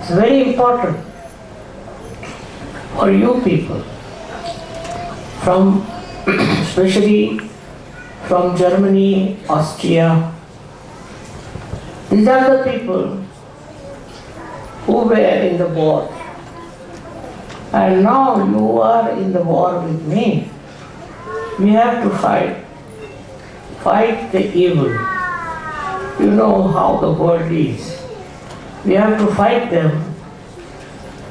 It's very important for you people, especially from Germany, Austria. These are the people who were in the war. And now you are in the war with me. We have to fight. Fight the evil. You know how the world is. We have to fight them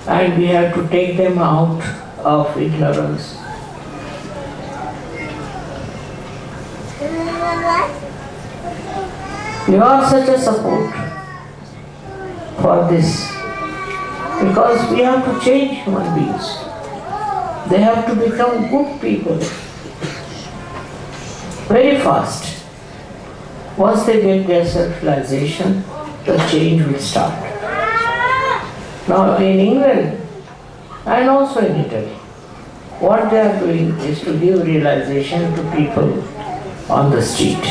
and we have to take them out of ignorance. You are such a support for this because we have to change human beings. They have to become good people very fast. Once they get their self-realization, the change will start. Now in England and also in Italy, what they are doing is to give realization to people on the street.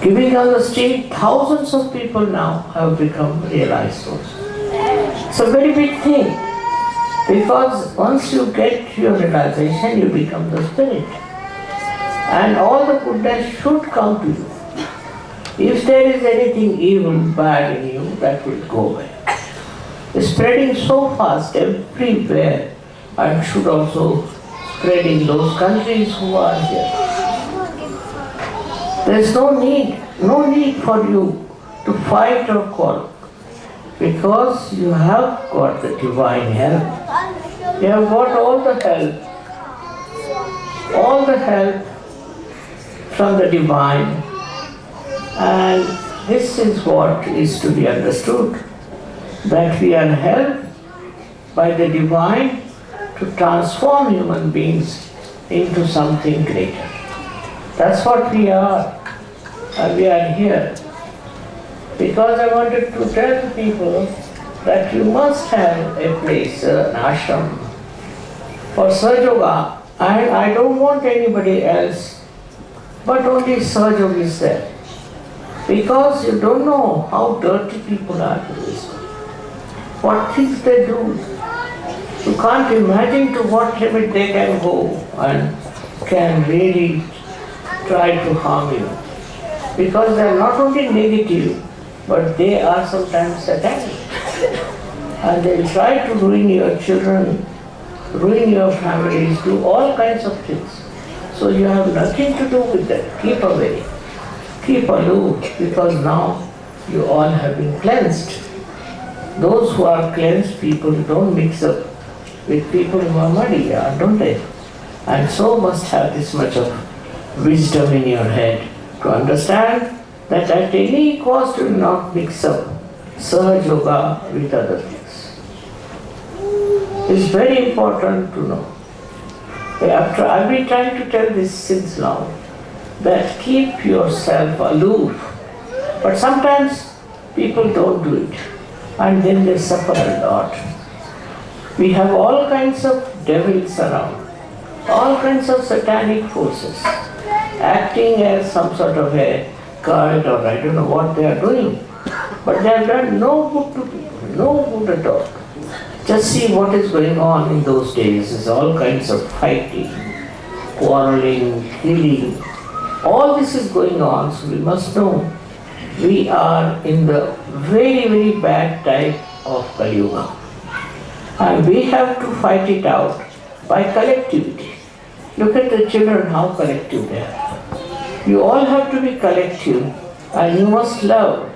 Giving on the street, thousands of people now have become realized souls. It's a very big thing because once you get your realization, you become the spirit. And all the goodness should come to you. If there is anything evil, bad in you, that will go away. It's spreading so fast everywhere and should also spread in those countries who are here. There's no need for you to fight or quarrel because you have got the divine help. You have got all the help from the divine, and this is what is to be understood, that we are helped by the divine to transform human beings into something greater. That's what we are, and we are here. Because I wanted to tell the people that you must have a place, an ashram for Sahaja, and I don't want anybody else, but only Sahaja is there. Because you don't know how dirty people are in this world. What things they do. You can't imagine to what limit they can go and can really try to harm you. Because they are not only negative, but they are sometimes satanic. And they will try to ruin your children, ruin your families, do all kinds of things. So you have nothing to do with that. Keep away. Keep aloof, because now you all have been cleansed. Those who are cleansed people don't mix up with people who are muddy, don't they? And so must have this much of wisdom in your head to understand that at any cost you will not mix up Sahaja Yoga with other things. It's very important to know. I've been trying to tell this since long, that keep yourself aloof. But sometimes people don't do it, and then they suffer a lot. We have all kinds of devils around, all kinds of satanic forces, acting as some sort of a cult, or I don't know what they are doing. But they have done no good to people, no good at all. Just see what is going on in those days. There's all kinds of fighting, quarreling, killing. All this is going on, so we must know we are in the very, very bad type of Kali Yuga. And we have to fight it out by collectivity. Look at the children, how collective they are. You all have to be collective, and you must love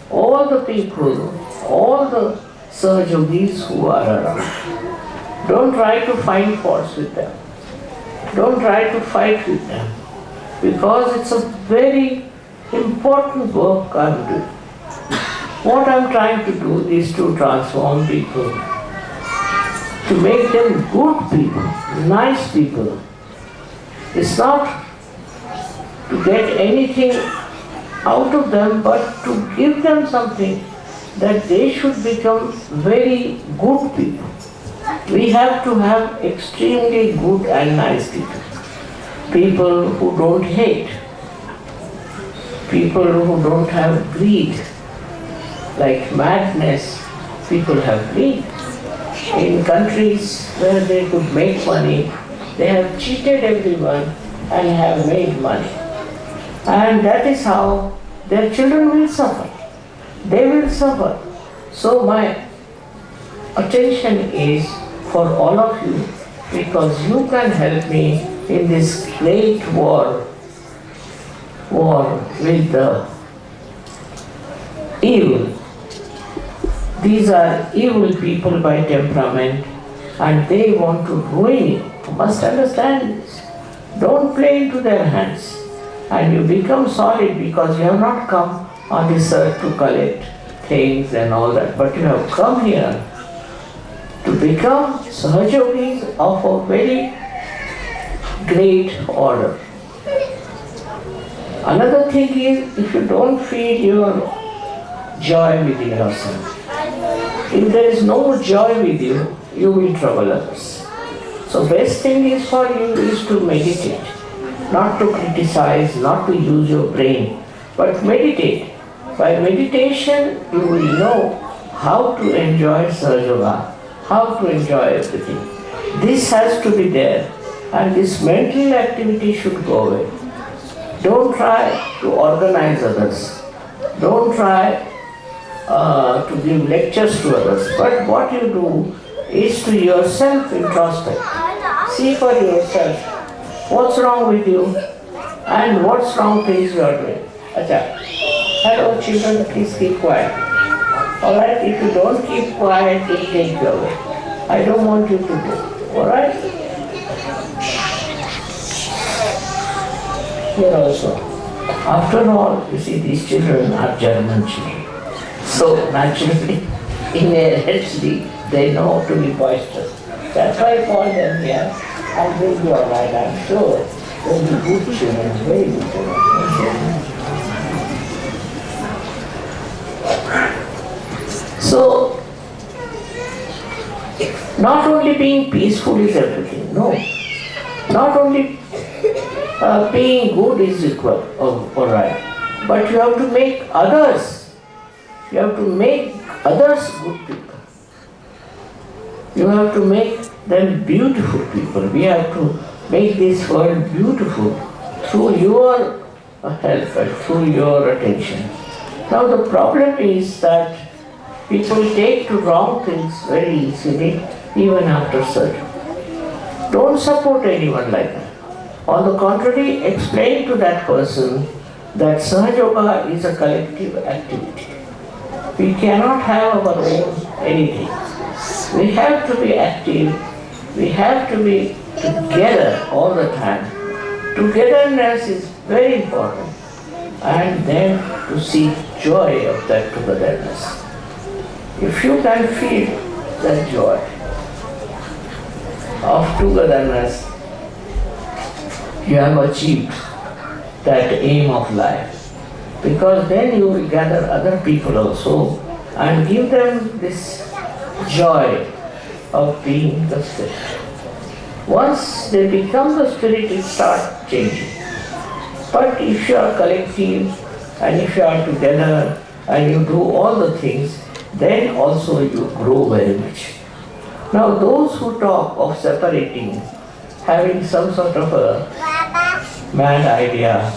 all the people, all the Sahajogis who are around. Don't try to find faults with them. Don't try to fight with them. Because it's a very important work I'm doing. What I'm trying to do is to transform people, to make them good people, nice people. It's not to get anything out of them, but to give them something that they should become very good people. We have to have extremely good and nice people. People who don't hate, people who don't have greed. like madness people have lived. In countries where they could make money, they have cheated everyone and have made money. And that is how their children will suffer. They will suffer. So my attention is for all of you, because you can help me in this great war with the evil. These are evil people by temperament and they want to ruin you. You must understand this. Don't play into their hands. And you become solid because you have not come on this earth to collect things and all that, but you have come here to become Sahajogis of a very great order. Another thing is, if you don't feel your joy within yourself, if there is no joy with you, you will trouble others. So best thing is for you is to meditate, not to criticize, not to use your brain, but meditate. By meditation, you will know how to enjoy Sahaja, how to enjoy everything. This has to be there, and this mental activity should go away. Don't try to organize others. Don't try to give lectures to others. But what you do is to yourself introspect. See for yourself what's wrong with you and what's wrong things you are doing. Acha. Hello children, please keep quiet. Alright, if you don't keep quiet, it will take you away. I don't want you to do. Alright? Here also. After all, you see, these children are German children. So naturally, inherently, they know how to be boisterous. That's why I call them here, and they'll be alright, I'm sure. They'll be good children, very good children. So, not only being peaceful is everything, no. Not only being good is equal, alright, but you have to make others. You have to make others good people. You have to make them beautiful people. We have to make this world beautiful through your help and through your attention. Now the problem is that people take to wrong things very easily even after surgery. Don't support anyone like that. On the contrary, explain to that person that Sahaja Yoga is a collective activity. We cannot have our own anything. We have to be active. We have to be together all the time. Togetherness is very important. And then to seek joy of that togetherness. If you can feel that joy of togetherness, you have achieved that aim of life. Because then you will gather other people also and give them this joy of being the spirit. Once they become the spirit, it starts changing. But if you are collective and if you are together and you do all the things, then also you grow very much. Now those who talk of separating, having some sort of a mad idea,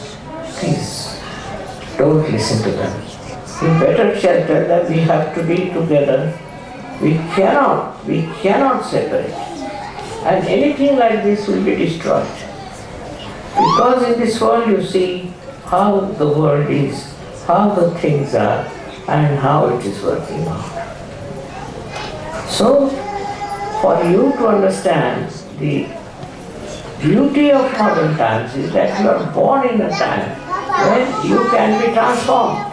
please don't listen to them. You better tell them we have to be together. We cannot separate. And anything like this will be destroyed. Because in this world you see how the world is, how the things are, and how it is working out. So, for you to understand the beauty of modern times is that you are born in a time when you can be transformed.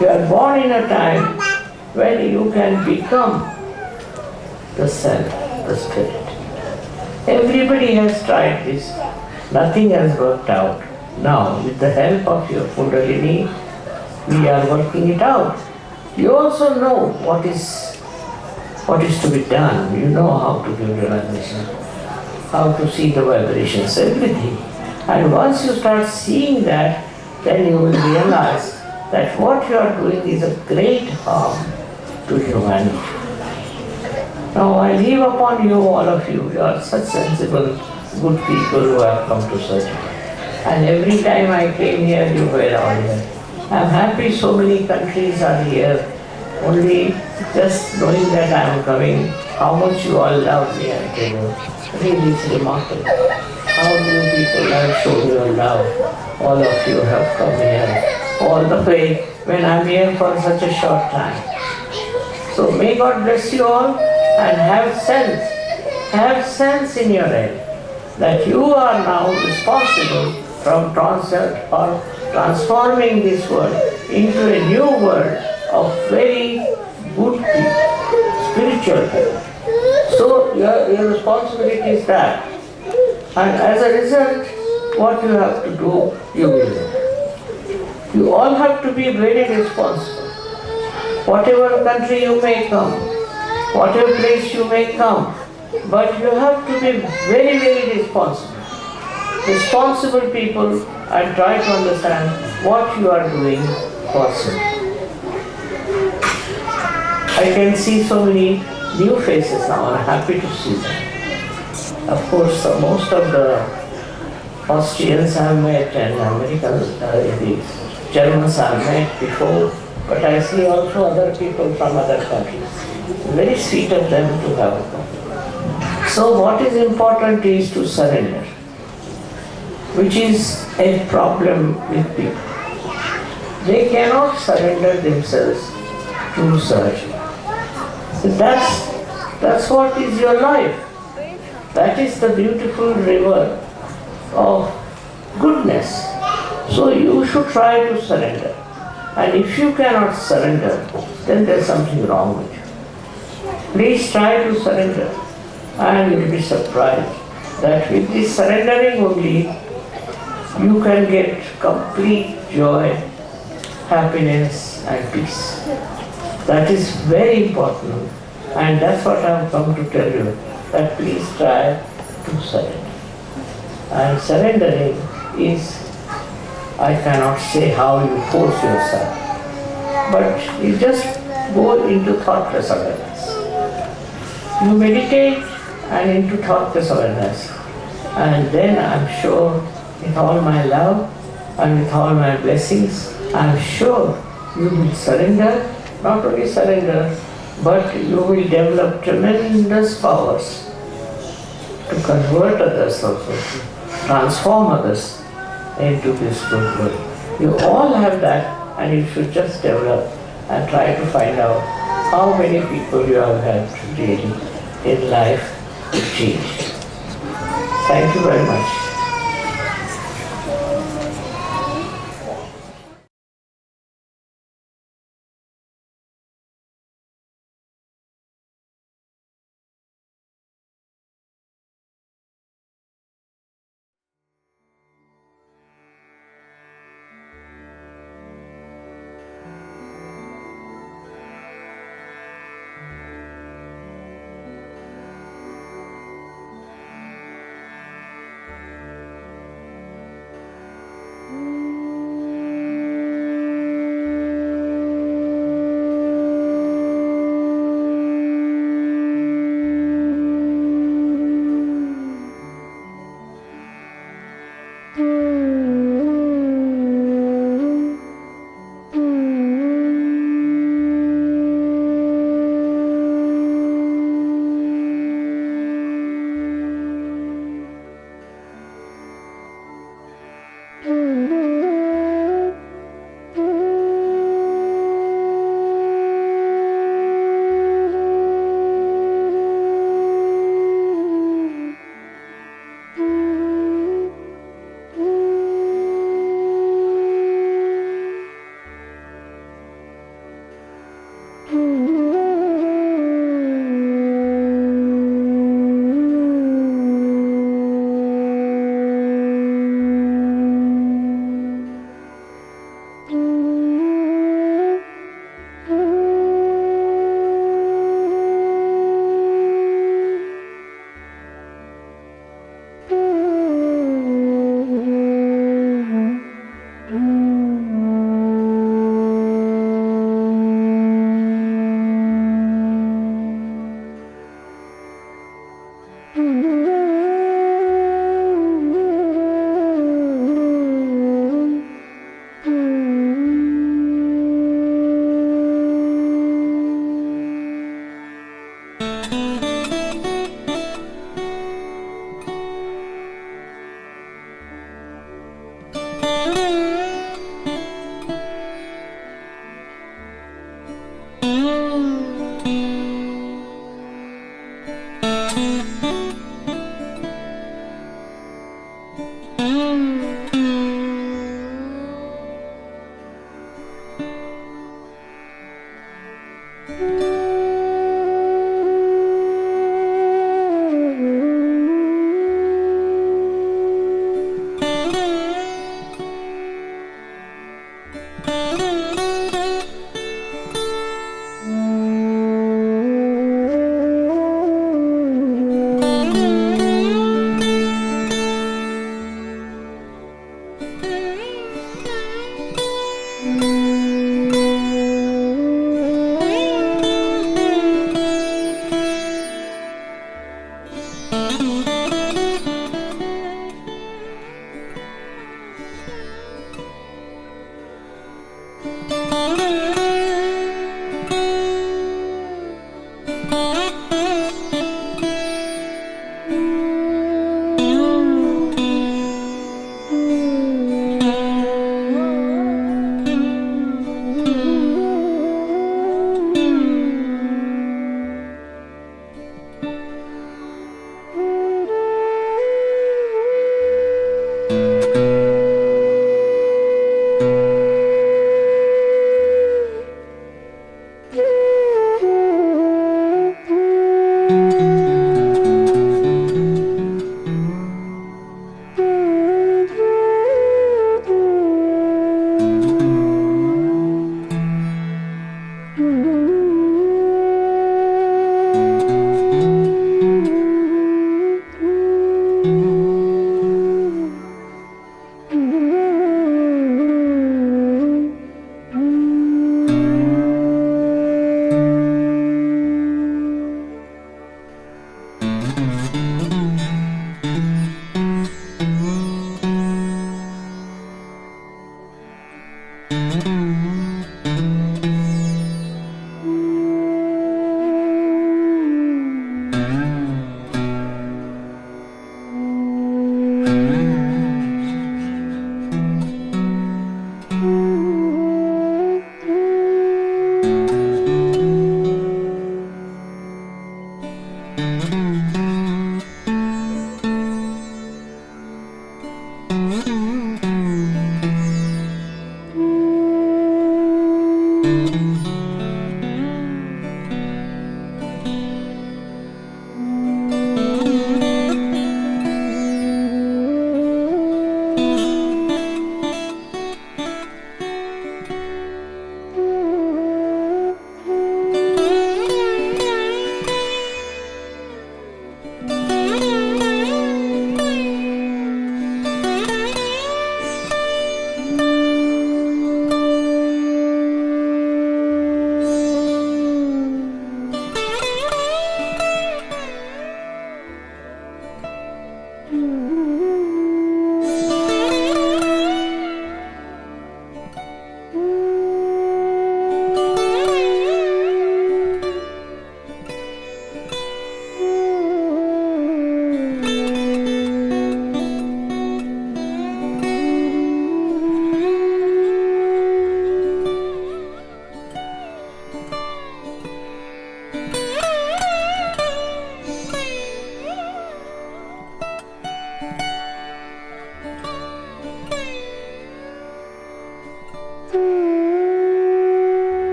You are born in a time when you can become the self, the spirit. Everybody has tried this. Nothing has worked out. Now, with the help of your Kundalini, we are working it out. You also know what is to be done. You know how to give realization, how to see the vibrations, everything. And once you start seeing that, then you will realize that what you are doing is a great harm to humanity. Now I leave upon you, all of you. You are such sensible, good people who have come to search. And every time I came here, you were all here. I am happy so many countries are here. Only just knowing that I am coming, how much you all love me, I tell you. Really, it's remarkable. How you people have shown your love. All of you have come here all the way when I am here for such a short time. So may God bless you all and have sense in your head that you are now responsible from transforming this world into a new world of very good people, spiritual people. So your responsibility is that. And as a result, what you have to do, you will do. You all have to be very responsible. Whatever country you may come, whatever place you may come, but you have to be very, very responsible. Responsible people and try to understand what you are doing possible. I can see so many new faces now, I'm happy to see them. Of course, most of the Austrians I have met and Americans, the Germans I have met before, but I see also other people from other countries. Very sweet of them to have come. So what is important is to surrender, which is a problem with people. They cannot surrender themselves to surgery. That's what is your life. That is the beautiful river of goodness. So you should try to surrender. And if you cannot surrender, then there's something wrong with you. Please try to surrender. And you will be surprised that with this surrendering only, you can get complete joy, happiness and peace. That is very important. And that's what I have come to tell you, that please try to surrender. And surrendering is, I cannot say how you force yourself, but you just go into thoughtless awareness. You meditate and into thoughtless awareness, and then I'm sure with all my love and with all my blessings, I'm sure you will surrender, not only surrender, but you will develop tremendous powers to convert others also, to transform others into this good world. You all have that, and you should just develop and try to find out how many people you have helped really in life to change. Thank you very much.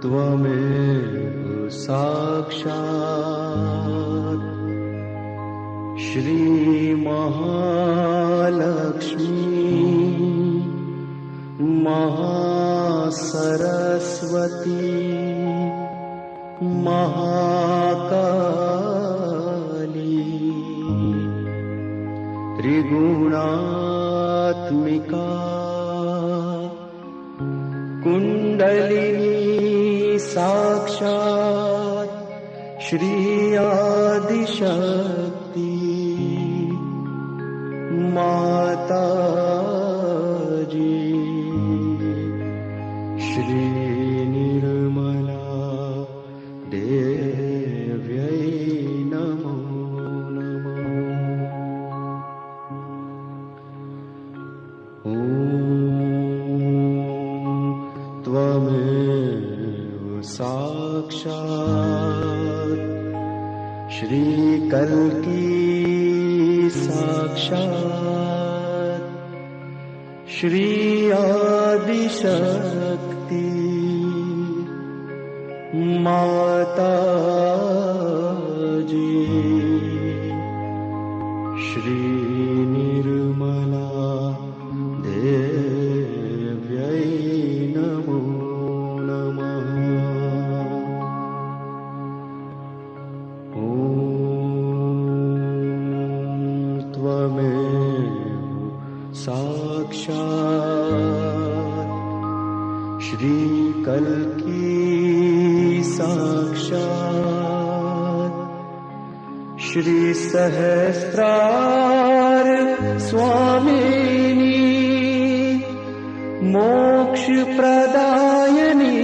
त्वमेव साक्षात् श्री महालक्ष्मी महासरस्वती महाकाली त्रिगुणात्मिका कुण्डलिनी साक्षात् श्री आदिशक्ति माताजी श्री निर्मला देव्यै नमो नमः। ॐ त्वमेव साक्षात् श्री कल्की साक्षात् श्री आदिशक्ति माताजी श्री निर्मला देव्यै नमो नमः। ॐ त्वमेव साक्षात् श्री कल्की साक्षात् श्री सहस्रार स्वामिनी मोक्ष प्रदायिनी